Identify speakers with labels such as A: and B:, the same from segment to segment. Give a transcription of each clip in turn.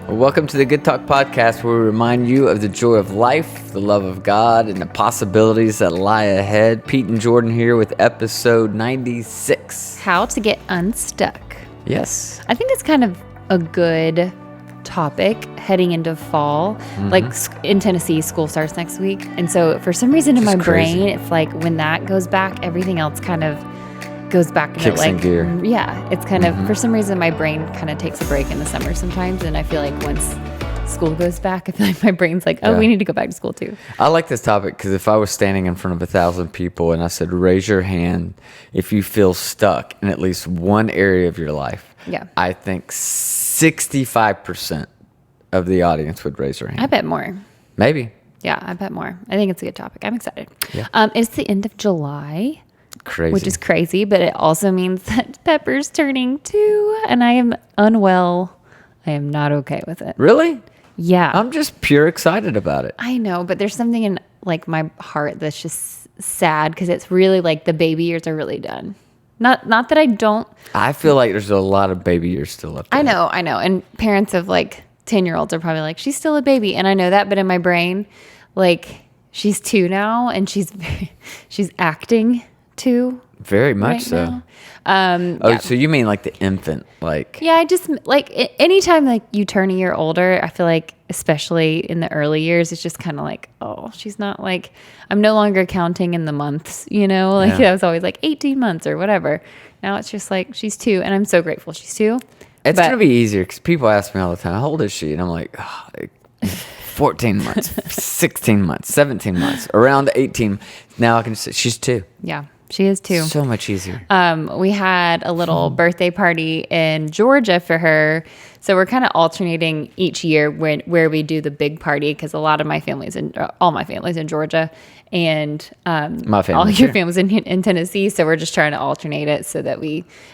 A: Well, welcome to the Good Talk Podcast, where we remind you of the joy of life, the love of God, and the possibilities that lie ahead. Pete and Jordyn here with episode 96.
B: How to get unstuck.
A: Yes.
B: I think it's kind of a good topic heading into fall. Like in Tennessee, school starts next week. And so for some reason in my brain, it's like when that goes back, everything else kind of goes back into
A: kicks in gear.
B: Yeah, it's kind of, for some reason my brain kind of takes a break in the summer sometimes. And I feel like once school goes back, I feel like my brain's like, oh, we need to go back to school too.
A: I like this topic because if I was standing in front of 1,000 people and I said, raise your hand if you feel stuck in at least one area of your life, I think 65% of the audience would raise their hand.
B: I bet more.
A: Maybe.
B: Yeah, I bet more. I think it's a good topic. I'm excited.
A: Yeah.
B: It's the end of July.
A: Crazy.
B: Which is crazy, but it also means that Pepper's turning 2 and I am unwell. I am not okay with it.
A: Really?
B: Yeah.
A: I'm just pure excited about it.
B: I know, but there's something in like my heart that's just sad because it's really like the baby years are really done. Not that I don't.
A: I feel like there's a lot of baby years still left.
B: I know. And parents of like 10-year-olds are probably like, she's still a baby. And I know that, but in my brain, like she's 2 now and she's acting 2.
A: Very much
B: right
A: so.
B: Now.
A: So you mean like the infant, like?
B: Yeah, I just like anytime like you turn a year older, I feel like especially in the early years, it's just kind of like, oh, she's not like, I'm no longer counting in the months, you know, like I was always like 18 months or whatever. Now it's just like she's 2 and I'm so grateful she's 2.
A: It's going to be easier because people ask me all the time, how old is she? And I'm like, 14 months, 16 months, 17 months, around 18. Now I can say she's 2.
B: Yeah. She is 2.
A: So much easier.
B: We had a little birthday party in Georgia for her. So we're kind of alternating each year where we do the big party because a lot of my family's all my family's in Georgia and
A: my family,
B: all your family's in Tennessee. So we're just trying to alternate it so that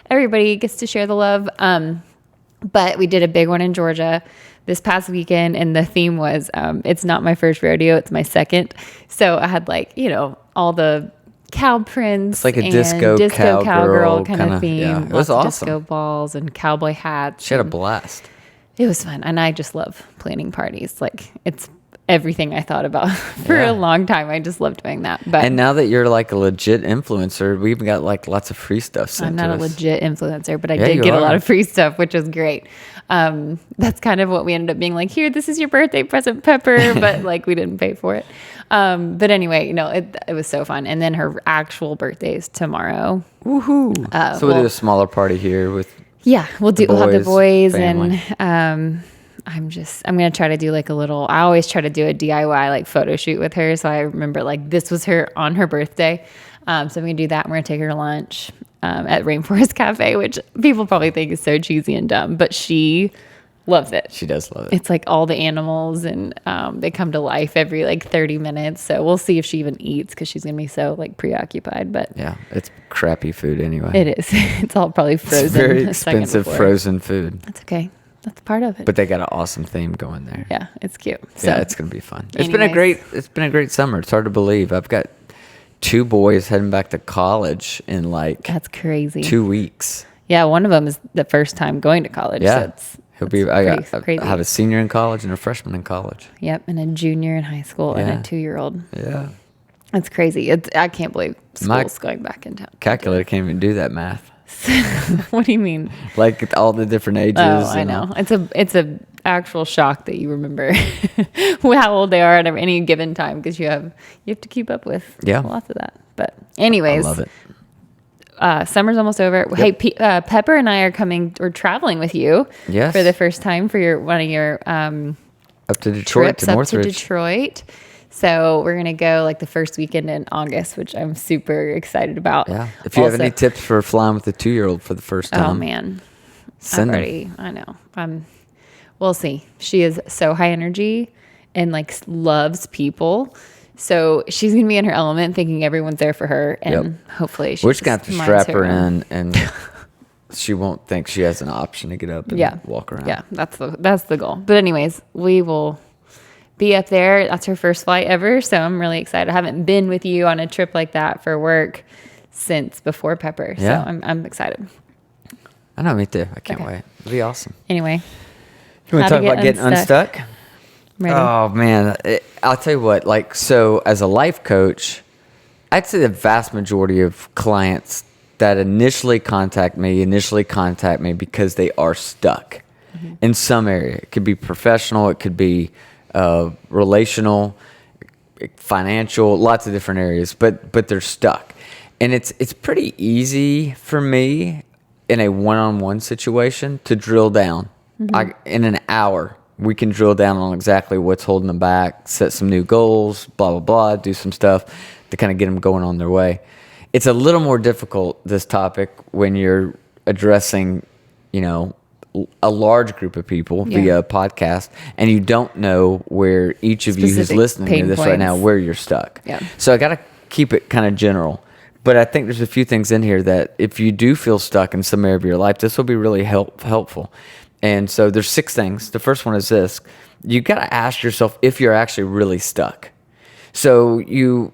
B: everybody gets to share the love. But we did a big one in Georgia this past weekend, and the theme was it's not my first rodeo, it's my second. So I had all the cow prints,
A: it's like a
B: and
A: disco
B: cowgirl kind of theme.
A: Yeah. It was awesome.
B: Disco balls and cowboy hats.
A: She had a blast.
B: It was fun, and I just love planning parties. Like it's everything I thought about for a long time. I just love doing that. And
A: now that you're like a legit influencer, we even got like lots of free stuff sent
B: I'm not
A: to
B: a
A: us.
B: legit influencer, but I did get a lot of free stuff, which was great. That's kind of what we ended up being like, here, this is your birthday present, Pepper, but like we didn't pay for it. But anyway, it was so fun. And then her actual birthday is tomorrow.
A: Woohoo. So we'll do a smaller party here with
B: we'll have the boys
A: family.
B: And I'm going to try to do like I always try to do a DIY like photo shoot with her. So I remember like this was her on her birthday. So I'm going to do that. We're going to take her to lunch at Rainforest Cafe, which people probably think is so cheesy and dumb, but she loves it.
A: She does love it.
B: It's like all the animals and they come to life every like 30 minutes. So we'll see if she even eats because she's going to be so like preoccupied. But
A: yeah, it's crappy food anyway.
B: It is. It's all probably frozen.
A: It's very expensive frozen food.
B: That's okay. That's part of it.
A: But they got an awesome theme going there.
B: Yeah, it's cute. So,
A: yeah, it's going to be fun. It's been a great summer. It's hard to believe. I've got 2 boys heading back to college in like
B: that's crazy.
A: 2 weeks.
B: Yeah, one of them is the first time going to college.
A: Yeah.
B: So
A: I have a senior in college and a freshman in college.
B: Yep, and a junior in high school and a 2-year-old.
A: Yeah.
B: That's crazy. I can't believe school's going back in town.
A: Calculator can't even do that math.
B: What do you mean?
A: Like all the different ages.
B: Oh, I know. It's a actual shock that you remember how old they are at any given time because you have to keep up with lots of that. But anyways,
A: I love it.
B: Summer's almost over.
A: Yep.
B: Hey, Pepper and I are traveling with you for the first time for one of your
A: up to Detroit
B: trips
A: to Northridge.
B: Up to Detroit. So we're going to go like the first weekend in August, which I'm super excited about.
A: Yeah. If you have any tips for flying with a 2-year-old for the first time.
B: Oh, man.
A: Send them.
B: I know. We'll see. She is so high energy and like loves people. So she's going to be in her element thinking everyone's there for her. And hopefully
A: we're just going to have to strap her in and she won't think she has an option to get up and walk around.
B: Yeah, that's the goal. But anyways, we will be up there. That's her first flight ever. So I'm really excited. I haven't been with you on a trip like that for work since before Pepper. So I'm excited.
A: I know, me too. I can't wait. It'll be awesome.
B: Anyway.
A: You want to talk about getting unstuck?
B: Ready.
A: Oh, man. I'll tell you what, like, so as a life coach, I'd say the vast majority of clients that initially contact me because they are stuck in some area. It could be professional, it could be relational, financial, lots of different areas, but they're stuck. And it's pretty easy for me in a one-on-one situation to drill down. In an hour, we can drill down on exactly what's holding them back, set some new goals, blah, blah, blah, do some stuff to kind of get them going on their way. It's a little more difficult, this topic, when you're addressing, a large group of people via a podcast, and you don't know where each of you who's listening to this right now, where you're stuck.
B: Yeah.
A: So I got to keep it kind of general. But I think there's a few things in here that if you do feel stuck in some area of your life, this will be really helpful. And so there's 6 things. The first one is this. You got to ask yourself if you're actually really stuck. So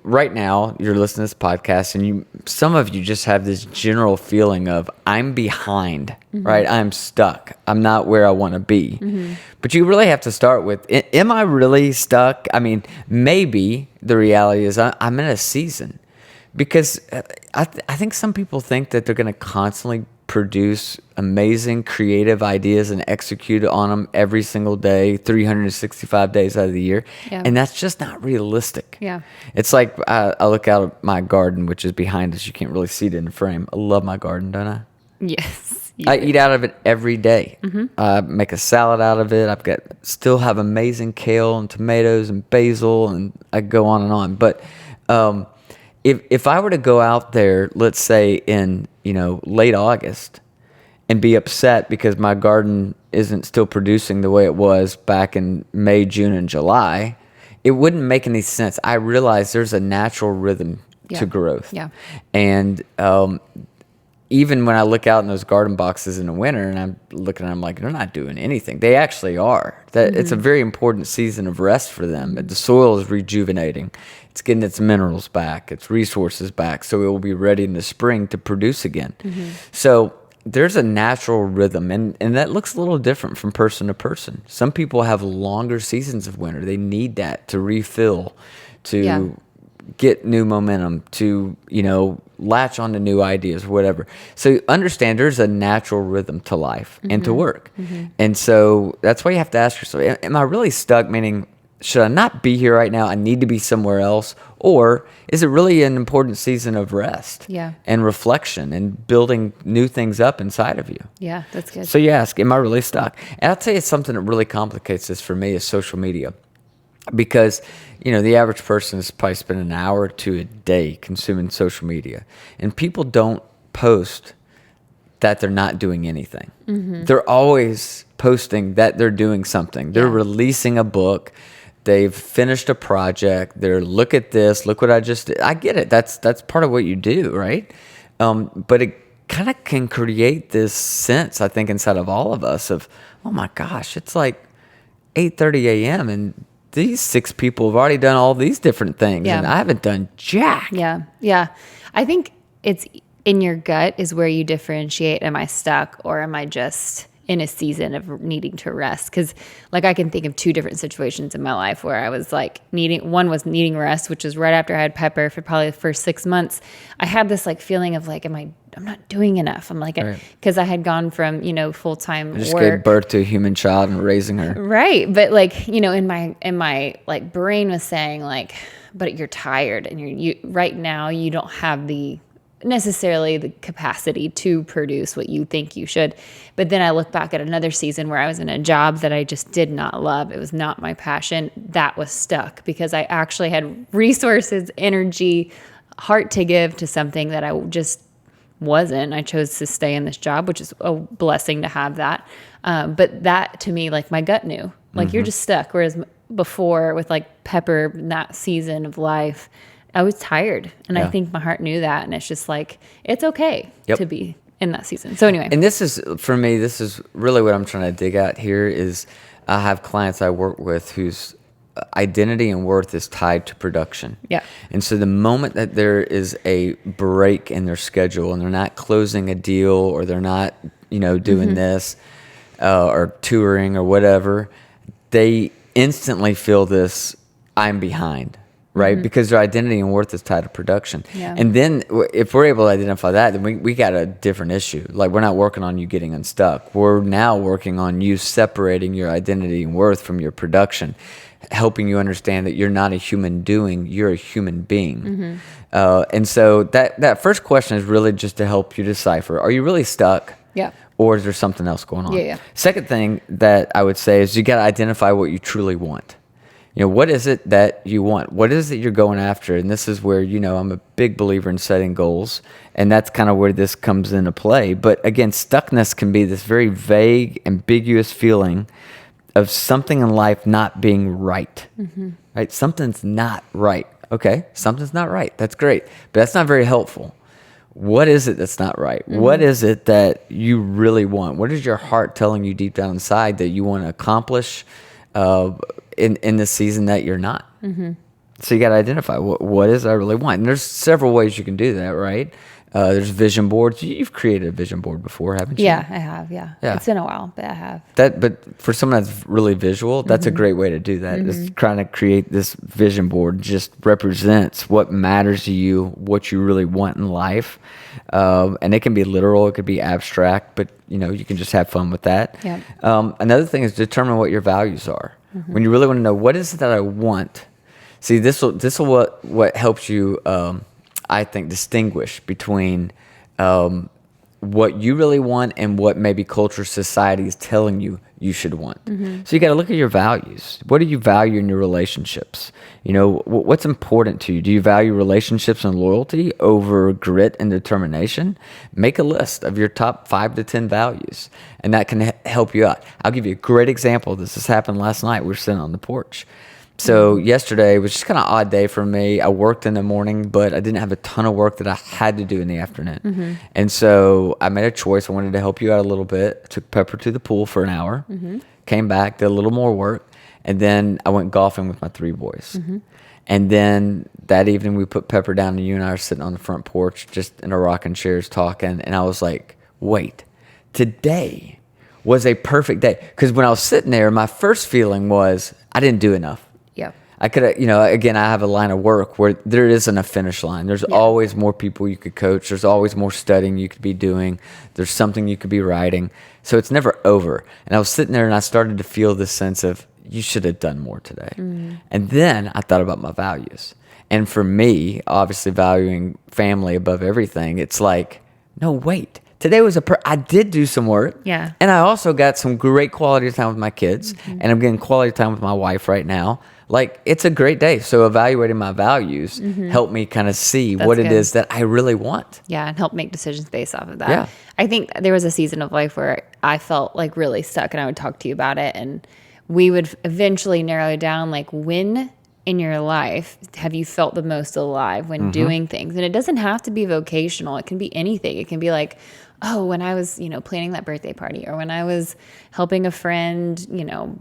A: right now, you're listening to this podcast, and some of you just have this general feeling of, I'm behind, right? I'm stuck. I'm not where I want to be. But you really have to start with, am I really stuck? I mean, maybe the reality is I'm in a season. Because I think some people think that they're going to constantly produce amazing creative ideas and execute on them every single day, 365 days out of the year. Yeah. And that's just not realistic.
B: Yeah.
A: It's like I look out at my garden, which is behind us. You can't really see it in the frame. I love my garden, don't I?
B: Yes.
A: I eat out of it every day. I make a salad out of it. Still have amazing kale and tomatoes and basil, and I go on and on. But if I were to go out there, let's say in late August, and be upset because my garden isn't still producing the way it was back in May, June, and July, it wouldn't make any sense. I realize there's a natural rhythm to growth.
B: Yeah.
A: And even when I look out in those garden boxes in the winter and I'm looking at them like, they're not doing anything. They actually are. It's a very important season of rest for them. The soil is rejuvenating. It's getting its minerals back, its resources back, so it will be ready in the spring to produce again. So there's a natural rhythm, and that looks a little different from person to person. Some people have longer seasons of winter. They need that to refill, to get new momentum, to latch on to new ideas, whatever. So understand there's a natural rhythm to life and to work. And so that's why you have to ask yourself, am I really stuck? Meaning, should I not be here right now? I need to be somewhere else. Or is it really an important season of rest and reflection and building new things up inside of you?
B: Yeah, that's good.
A: So you ask, am I really stuck? And I'll tell you something that really complicates this for me is social media. Because, the average person is probably spending an hour or 2 a day consuming social media. And people don't post that they're not doing anything. They're always posting that they're doing something. They're releasing a book. They've finished a project. They're, look at this. Look what I just did. I get it. That's part of what you do, right? But it kind of can create this sense, I think, inside of all of us of, oh my gosh, it's like 8:30 a.m. and these 6 people have already done all these different things, and I haven't done jack.
B: Yeah. I think it's in your gut is where you differentiate, am I stuck or am I just in a season of needing to rest? Because I can think of 2 different situations in my life where I was one was needing rest, which was right after I had Pepper for probably the first 6 months. I had this feeling of I'm not doing enough. I'm because I had gone from, full-time work.
A: Just gave birth to a human child and raising her.
B: Right. But in my brain was saying but you're tired and you right now you don't have necessarily the capacity to produce what you think you should. But then I look back at another season where I was in a job that I just did not love. It was not my passion. That was stuck because I actually had resources, energy, heart to give to something that I just wasn't. I chose to stay in this job, which is a blessing to have that. But that to me, my gut knew, you're just stuck. Whereas before with Pepper, that season of life, I was tired, and I think my heart knew that, and it's just it's okay to be in that season. So anyway.
A: And this is, for me, this is really what I'm trying to dig at here is I have clients I work with whose identity and worth is tied to production.
B: Yeah.
A: And so the moment that there is a break in their schedule and they're not closing a deal or they're not, doing this, or touring or whatever, they instantly feel this, I'm behind, right? Because their identity and worth is tied to production.
B: Yeah.
A: And then if we're able to identify that, then we got a different issue. Like, we're not working on you getting unstuck. We're now working on you separating your identity and worth from your production, helping you understand that you're not a human doing, you're a human being. And so that first question is really just to help you decipher, are you really stuck?
B: Yeah.
A: Or is there something else going on?
B: Yeah.
A: Second thing that I would say is you got to identify what you truly want. What is it that you want? What is it you're going after? And this is where, I'm a big believer in setting goals. And that's kind of where this comes into play. But again, stuckness can be this very vague, ambiguous feeling of something in life not being right. Right? Something's not right. Okay, something's not right. That's great. But that's not very helpful. What is it that's not right? What is it that you really want? What is your heart telling you deep down inside that you want to accomplish in the season that you're not? So you got to identify what is I really want. And there's several ways you can do that, right? There's vision boards. You've created a vision board before, haven't you?
B: Yeah, I have. Yeah. It's been a while, but I have.
A: But for someone that's really visual, that's a great way to do that. Just trying to create this vision board just represents what matters to you, what you really want in life. And it can be literal, it could be abstract, but you can just have fun with that.
B: Yeah.
A: Another thing is determine what your values are. When you really want to know what is it that I want. See, this will what helps you I think distinguish between what you really want and what maybe culture, society is telling you should want. So you got to look at your values. What do you value in your relationships? What's important to you? Do you value relationships and loyalty over grit and determination? Make a list of your top 5 to 10 values, and that can help you out. I'll give you a great example of this. This happened last night. We were sitting on the porch. So yesterday was just kind of an odd day for me. I worked in the morning, but I didn't have a ton of work that I had to do in the afternoon. And so I made a choice. I wanted to help you out a little bit. Took Pepper to the pool for an hour, came back, did a little more work, and then I went golfing with my 3 boys. And then that evening we put Pepper down, and you and I are sitting on the front porch just in a rocking chairs talking. And I was like, wait, today was a perfect day. Because when I was sitting there, my first feeling was I didn't do enough.
B: Yeah.
A: I could have, again, I have a line of work where there isn't a finish line. There's always more people you could coach. There's always more studying you could be doing. There's something you could be writing. So it's never over. And I was sitting there and I started to feel this sense of, you should have done more today. And then I thought about my values. And for me, obviously valuing family above everything, it's like, no, wait. Today was I did do some work.
B: Yeah.
A: And I also got some great quality time with my kids. And I'm getting quality time with my wife right now. Like, it's a great day. So evaluating my values helped me kind of see what it is that I really want.
B: Yeah, and help make decisions based off of that.
A: Yeah.
B: I think there was a season of life where I felt like really stuck, and I would talk to you about it, and we would eventually narrow it down, like, when in your life have you felt the most alive when doing things? And it doesn't have to be vocational. It can be anything. It can be like, oh, when I was, planning that birthday party, or when I was helping a friend,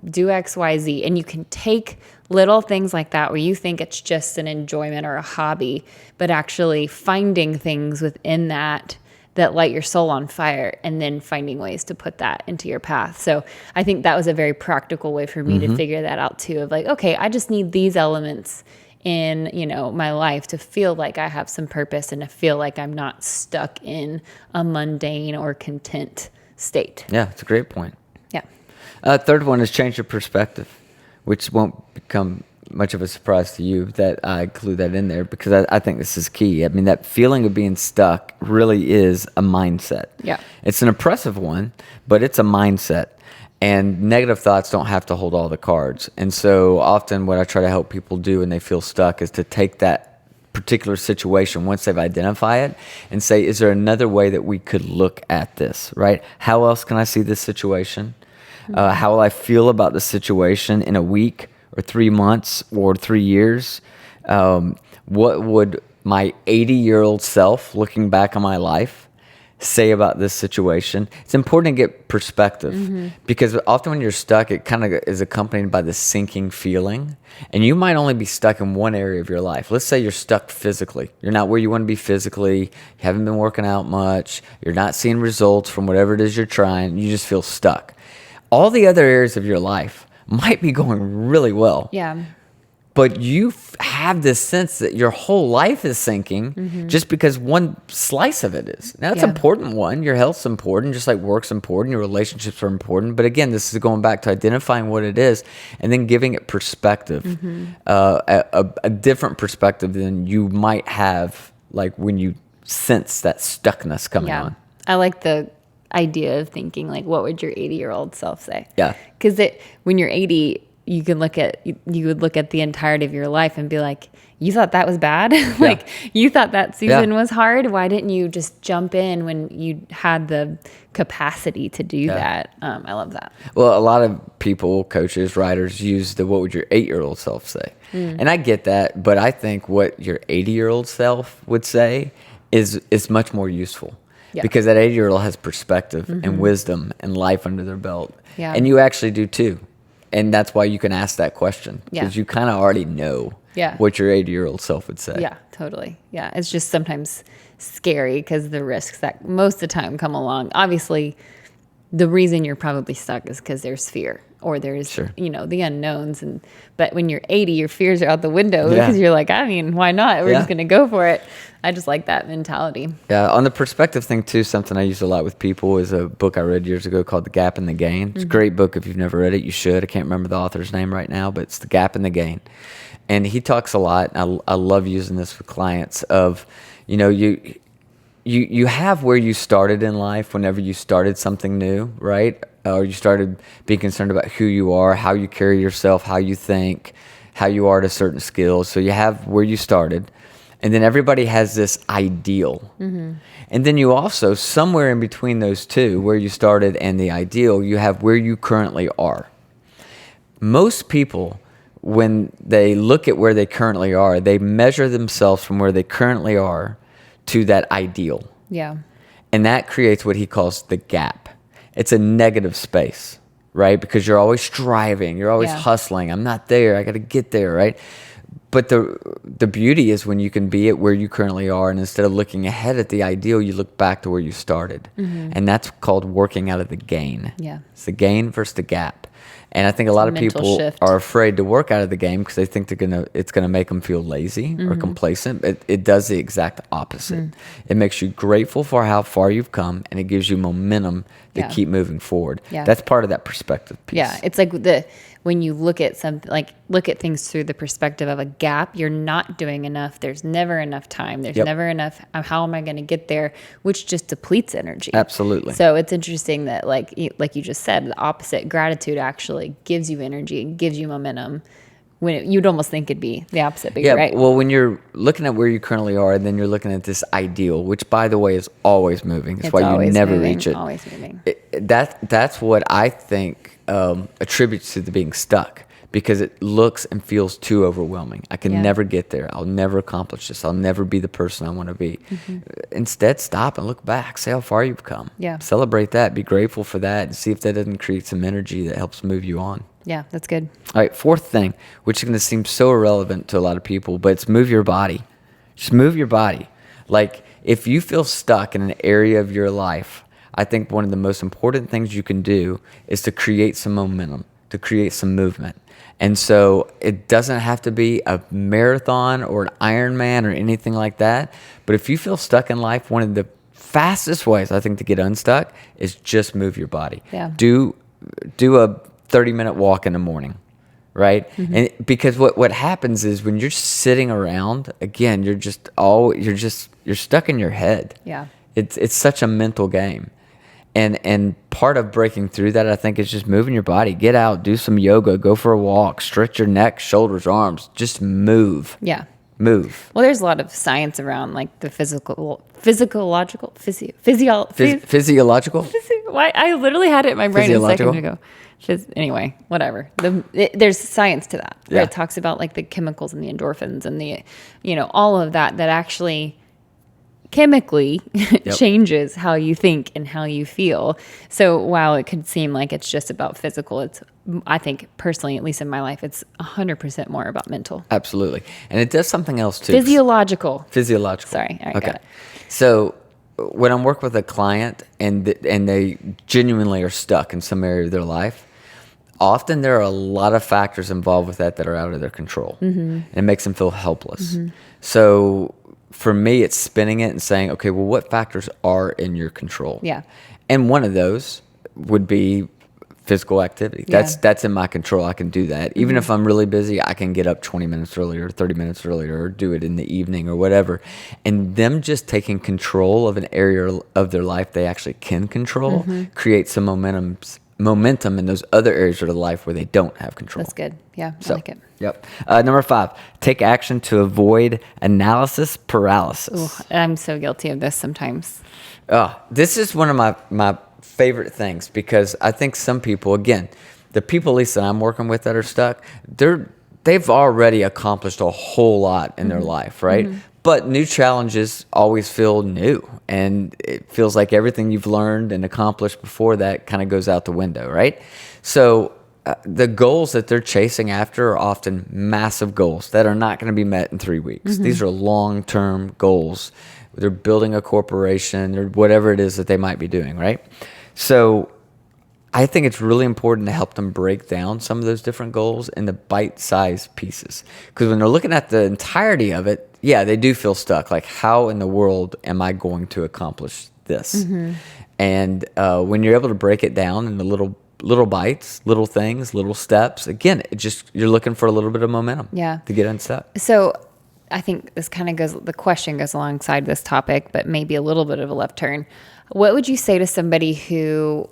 B: do X, Y, Z. And you can take little things like that where you think it's just an enjoyment or a hobby, but actually finding things within that light your soul on fire, and then finding ways to put that into your path. So I think that was a very practical way for me to figure that out too, of like, okay, I just need these elements in, my life to feel like I have some purpose and to feel like I'm not stuck in a mundane or content state.
A: Yeah, it's a great point.
B: Yeah.
A: Third one is change your perspective, which won't become much of a surprise to you that I include that in there, because I think this is key. I mean, that feeling of being stuck really is a mindset.
B: Yeah.
A: It's an oppressive one, but it's a mindset. And negative thoughts don't have to hold all the cards. And so often what I try to help people do when they feel stuck is to take that particular situation once they've identified it and say, is there another way that we could look at this, right? How else can I see this situation? How will I feel about the situation in a week or 3 months or 3 years? What would my 80-year-old self looking back on my life say about this situation? It's important to get perspective, because often when you're stuck, it kind of is accompanied by this sinking feeling, and you might only be stuck in one area of your life. Let's say you're stuck physically. You're not where you want to be physically. You haven't been working out much. You're not seeing results from whatever it is you're trying. You just feel stuck. all the other areas of your life might be going really well.
B: Yeah.
A: But you have this sense that your whole life is sinking just because one slice of it is. Now, it's an important one. Your health's important, just like work's important. Your relationships are important. But again, this is going back to identifying what it is and then giving it perspective, a different perspective than you might have like when you sense that stuckness coming on.
B: I like the idea of thinking like, what would your 80-year-old self say?
A: Yeah.
B: Because when you're 80, you would look at the entirety of your life and be like, you thought that was bad? Like, you thought that season was hard? Why didn't you just jump in when you had the capacity to do that? I love that.
A: Well, a lot of people, coaches, writers, use the what would your 8-year-old self say? And I get that, but I think what your 80-year-old self would say is much more useful. Yeah. Because that 80-year-old has perspective and wisdom and life under their belt. Yeah. And you actually do too. And that's why you can ask that question, because you kind of already know what your 80-year-old self would say.
B: Yeah, totally. Yeah, it's just sometimes scary because the risks that most of the time come along. Obviously, the reason you're probably stuck is because there's fear or there's, the unknowns. But when you're 80, your fears are out the window because you're like, I mean, why not? We're just going to go for it. I just like that mentality.
A: Yeah, on the perspective thing too, something I use a lot with people is a book I read years ago called The Gap and the Gain. It's a great book. If you've never read it, you should. I can't remember the author's name right now, but it's The Gap and the Gain. And he talks a lot, and I love using this with clients of, you have where you started in life whenever you started something new, right? Or you started being concerned about who you are, how you carry yourself, how you think, how you are to certain skills. So you have where you started. And then everybody has this ideal. And then you also, somewhere in between those two, where you started and the ideal, you have where you currently are. Most people, when they look at where they currently are, they measure themselves from where they currently are to that ideal.
B: Yeah.
A: And that creates what he calls the gap. It's a negative space, right? Because you're always striving, you're always hustling. I'm not there, I got to get there, right? But the beauty is when you can be at where you currently are, and instead of looking ahead at the ideal, you look back to where you started. And that's called working out of the gain. Yeah. It's the gain versus the gap. And I think a lot of people are afraid to work out of the game because they think it's gonna make them feel lazy or complacent. It does the exact opposite. It makes you grateful for how far you've come, and it gives you momentum to keep moving forward. Yeah. That's part of that perspective piece.
B: Yeah, it's like when you look at look at things through the perspective of a gap, you're not doing enough. There's never enough time. There's never enough. How am I going to get there? Which just depletes energy.
A: Absolutely.
B: So it's interesting that like you just said, the opposite, gratitude actually gives you energy and gives you momentum. When you'd almost think it'd be the opposite, but you're right.
A: Well, when you're looking at where you currently are, and then you're looking at this ideal, which by the way is always moving. That's why you never reach it.
B: Always moving.
A: That's what I think attributes to the being stuck, because it looks and feels too overwhelming. I can never get there. I'll never accomplish this. I'll never be the person I want to be. Instead, stop and look back. See how far you've come. Yeah. Celebrate that. Be grateful for that, and see if that doesn't create some energy that helps move you on.
B: Yeah, that's good.
A: All right, fourth thing, which is going to seem so irrelevant to a lot of people, but it's move your body. Just move your body. Like, if you feel stuck in an area of your life, I think one of the most important things you can do is to create some momentum, to create some movement. And so it doesn't have to be a marathon or an Ironman or anything like that. But if you feel stuck in life, one of the fastest ways, I think, to get unstuck is just move your body. Yeah. Do a 30-minute walk in the morning, right? And because what happens is when you're sitting around, again, you're stuck in your head. Yeah. It's such a mental game. And part of breaking through that, I think, is just moving your body. Get out, do some yoga, go for a walk, stretch your neck, shoulders, arms, just move. Yeah. Move.
B: Well, there's a lot of science around like the physiological. Why? I literally had it in my brain a second ago. Anyway, whatever. There's science to that. Yeah. It talks about like the chemicals and the endorphins and the, all of that actually chemically changes how you think and how you feel. So while it could seem like it's just about physical, I think personally, at least in my life, it's 100% more about mental.
A: Absolutely. And it does something else too.
B: Physiological.
A: Physiological.
B: Sorry. All right, got it.
A: So when I'm working with a client and they genuinely are stuck in some area of their life, often there are a lot of factors involved with that are out of their control. And it makes them feel helpless. So for me, it's spinning it and saying, okay, well, what factors are in your control?
B: Yeah.
A: And one of those would be physical activity. That's in my control. I can do that. Even if I'm really busy, I can get up 20 minutes earlier, 30 minutes earlier, or do it in the evening or whatever. And them just taking control of an area of their life they actually can control creates some momentum in those other areas of their life where they don't have control.
B: That's good. Yeah, I like it.
A: Yep. Number 5, take action to avoid analysis paralysis.
B: Ooh, I'm so guilty of this sometimes.
A: This is one of my favorite things, because I think some people, again, the people at least that I'm working with that are stuck, they've already accomplished a whole lot in their life, right? But new challenges always feel new, and it feels like everything you've learned and accomplished before that kind of goes out the window, right? So the goals that they're chasing after are often massive goals that are not going to be met in 3 weeks. These are long-term goals. They're building a corporation or whatever it is that they might be doing, right? So I think it's really important to help them break down some of those different goals into bite-sized pieces. Because when they're looking at the entirety of it, yeah, they do feel stuck. Like, how in the world am I going to accomplish this? And when you're able to break it down into little bites, little things, little steps, again, you're looking for a little bit of momentum to get unstuck.
B: So I think this kind of the question goes alongside this topic, but maybe a little bit of a left turn. What would you say to somebody who,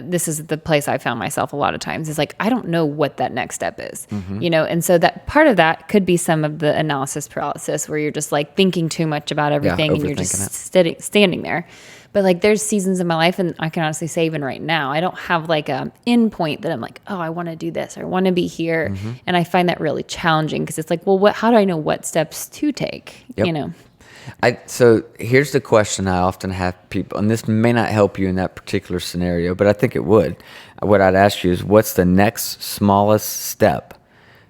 B: this is the place I found myself a lot of times, is like, I don't know what that next step is, and so that part of that could be some of the analysis paralysis, where you're just like thinking too much about everything and you're just standing there. But like, there's seasons in my life, and I can honestly say even right now, I don't have like a end point that I'm like, oh, I want to do this or I want to be here. And I find that really challenging, because it's like, well, how do I know what steps to take?
A: So here's the question I often have people, and this may not help you in that particular scenario, but I think it would. What I'd ask you is, what's the next smallest step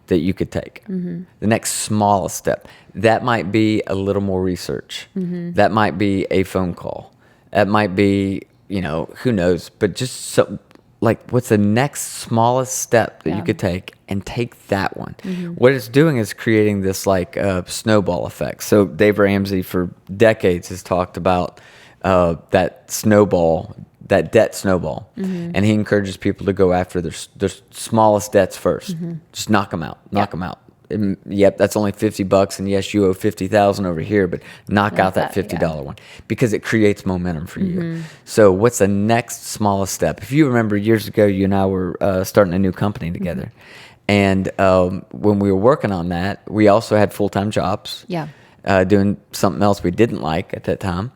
A: that you could take? The next smallest step. That might be a little more research. That might be a phone call. That might be, who knows, but just what's the next smallest step that you could take, and take that one. What it's doing is creating this snowball effect. So Dave Ramsey for decades has talked about that snowball, that debt snowball. And he encourages people to go after their smallest debts first. Just knock them out, them out. Yep, that's only $50, and yes, you owe $50,000 over here, but knock out that $50 one, because it creates momentum for you. So what's the next smallest step? If you remember years ago, you and I were starting a new company together, and when we were working on that, we also had full-time jobs, doing something else we didn't like at that time.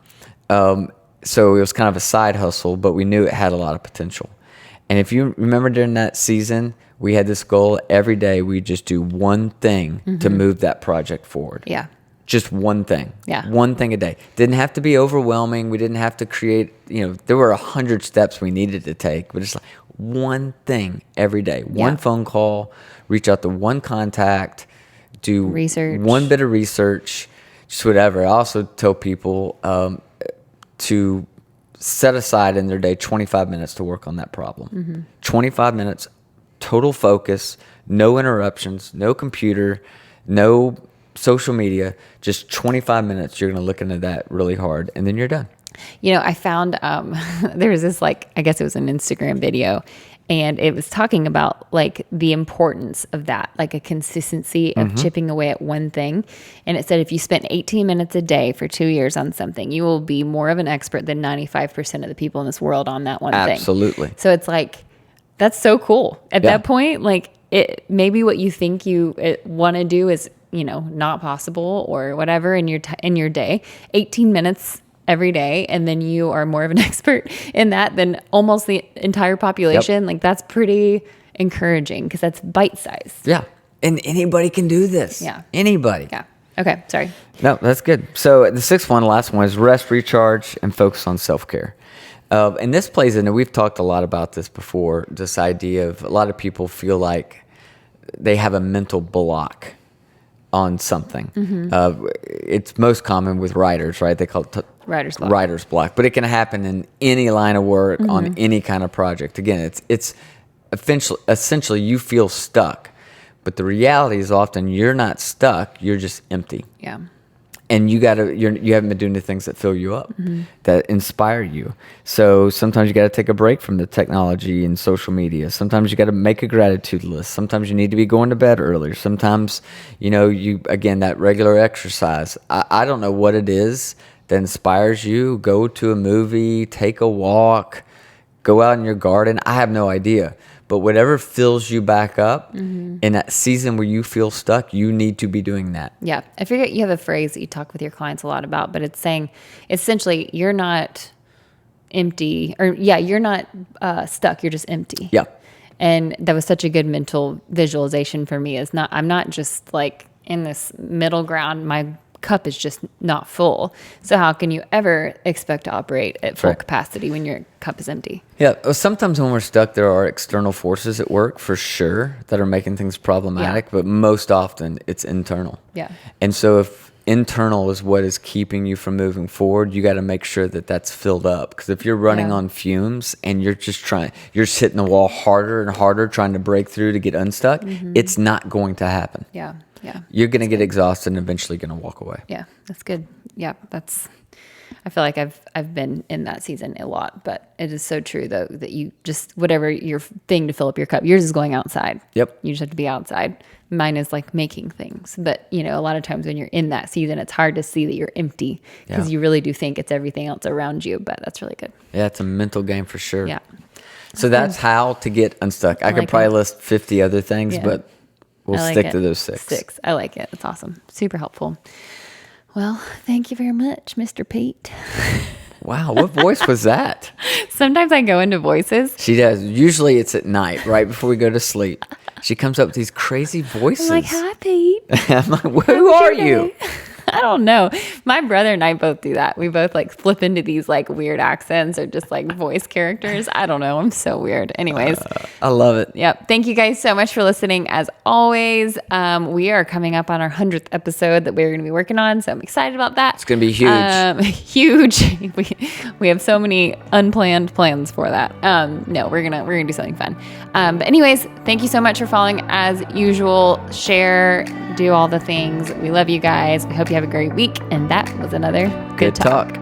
A: So it was kind of a side hustle, but we knew it had a lot of potential. And if you remember, during that season, we had this goal: every day we just do one thing to move that project forward. Just one thing. One thing a day. Didn't have to be overwhelming. We didn't have to create, there were 100 steps we needed to take, but it's like one thing every day. One phone call, reach out to one contact, do
B: research,
A: one bit of research, just whatever. I also tell people to set aside in their day 25 minutes to work on that problem. 25 minutes, total focus, no interruptions, no computer, no social media, just 25 minutes. You're going to look into that really hard, and then you're done.
B: I found there was this, I guess it was an Instagram video, and it was talking about the importance of that, a consistency of chipping away at one thing. And it said, if you spent 18 minutes a day for 2 years on something, you will be more of an expert than 95% of the people in this world on that one thing.
A: Absolutely.
B: So it's that's so cool. At that point, it maybe what you think you want to do is, not possible or whatever in your day. 18 minutes every day, and then you are more of an expert in that than almost the entire population. That's pretty encouraging, because that's bite-sized.
A: Yeah. And anybody can do this.
B: Yeah.
A: Anybody.
B: Yeah. Okay. Sorry.
A: No, that's good. So the sixth one, last one, is rest, recharge, and focus on self-care. And this plays into, we've talked a lot about this before, this idea of a lot of people feel like they have a mental block on something. It's most common with writers, right? They call it writer's block. But it can happen in any line of work, on any kind of project. Again, it's essentially you feel stuck. But the reality is often you're not stuck, you're just empty.
B: Yeah.
A: And you haven't been doing the things that fill you up, that inspire you. So sometimes you got to take a break from the technology and social media. Sometimes you got to make a gratitude list. Sometimes you need to be going to bed earlier. Sometimes, that regular exercise. I don't know what it is that inspires you. Go to a movie, take a walk, go out in your garden. I have no idea. But whatever fills you back up in that season where you feel stuck, you need to be doing that.
B: Yeah. I forget you have a phrase that you talk with your clients a lot about, but it's saying essentially you're not empty you're not stuck. You're just empty.
A: Yeah.
B: And that was such a good mental visualization for me. I'm not just like in this middle ground. My cup is just not full. So how can you ever expect to operate at full capacity when your cup is empty? Yeah.
A: Well, sometimes when we're stuck, there are external forces at work for sure that are making things problematic, but most often it's internal.
B: Yeah.
A: And so if internal is what is keeping you from moving forward, you got to make sure that that's filled up. Because if you're running on fumes and you're hitting the wall harder and harder trying to break through to get unstuck, it's not going to happen.
B: Yeah. Yeah.
A: You're going to get exhausted and eventually going to walk away.
B: Yeah. That's good. Yeah. I feel like I've been in that season a lot, but it is so true though that you just, whatever your thing to fill up your cup, yours is going outside.
A: Yep.
B: You just have to be outside. Mine is like making things. But a lot of times when you're in that season, it's hard to see that you're empty because you really do think it's everything else around you, but that's really good.
A: Yeah. It's a mental game for sure.
B: Yeah.
A: So that's how to get unstuck. I could probably list 50 other things, but we'll stick to those six.
B: I like it. It's awesome. Super helpful. Well, thank you very much, Mr. Pete.
A: Wow, what voice was that?
B: Sometimes I go into voices.
A: She does. Usually it's at night, right before we go to sleep. She comes up with these crazy voices.
B: I'm like, hi, Pete.
A: I'm like, who are you?
B: I don't know. My brother and I both do that. We both like flip into these like weird accents or just like voice characters. I don't know. I'm so weird. Anyways.
A: I love it.
B: Yep. Thank you guys so much for listening. As always, we are coming up on our 100th episode that we're going to be working on. So I'm excited about that.
A: It's going to be huge.
B: Huge. We have so many unplanned plans for that. No, we're going to do something fun. But anyways, thank you so much for following as usual. Share, do all the things. We love you guys. We hope you have a great week. And that was another Good Talk.